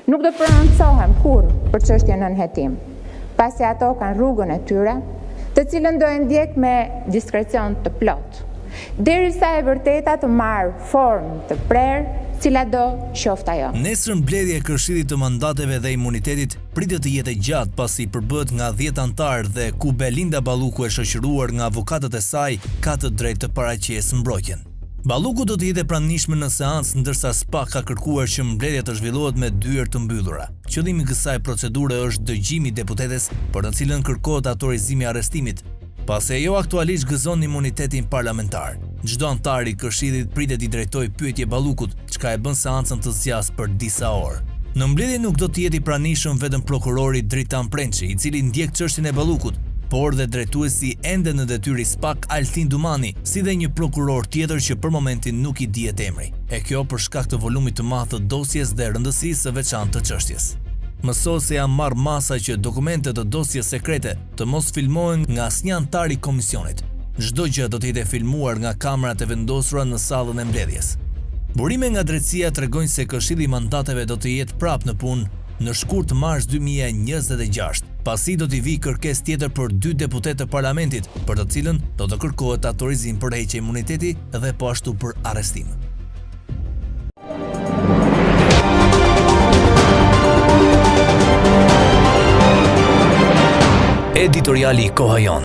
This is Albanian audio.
nuk do prononcohem kur për çështjen në nënhetim, pasi ato kanë rrugën e tyre, të cilën do e ndjek me diskrecion të plot, derisa e vërteta të marrë formë të prerë, cila do qoftë ajo. Nesër mbledhja e Këshillit të Mandateve dhe Imunitetit pritet të jetë gjatë pasi përbëhet nga 10 anëtarë dhe ku Belinda Balluku e shoqëruar nga avokatët e saj ka të drejtë të paraqesë mbrojtjen. Balluku do të jetë pranishme në seancë, ndërsa SPAK ka kërkuar që mbledhja të zhvillohet me dyer të mbyllura. Qëllimi i kësaj procedure është dëgjimi i deputetes, për të cilën kërkohet autorizimi i arrestimit, pasi ajo aktualisht gëzon imunitetin parlamentar. Çdo antar i Këshillit pritet i drejtojë pyetje Ballukut, çka e bën seancën të zgjasë për disa orë. Në mbledhje nuk do të jetë i pranishëm vetëm prokurori Dritan Prençi, i cili ndjek çështjen e Ballukut, por dhe drejtuesi ende në detyrë i SPAK Altin Dumani, si dhe një prokuror tjetër që për momentin nuk i dihet emri. E kjo për shkak të volumit të madh të dosjes dhe rëndësisë së veçantë të çështjes. Mësohet se janë marrë masa që dokumentet të dosjes sekrete të mos filmohen nga asnjë antar i komisionit. Çdo gjë do të jetë filmuar nga kamerat e vendosura në sallën e mbledhjes. Burime nga drejtësia tregojnë se Këshilli i Mandateve do të jetë prapë në punë në shkurt mars 2026, pasi do t'i vijë kërkesë tjetër për 2 deputetë të parlamentit, për të cilën do të kërkohet autorizim për heqje imuniteti dhe po ashtu për arrestim. Editoriali Koha Jon.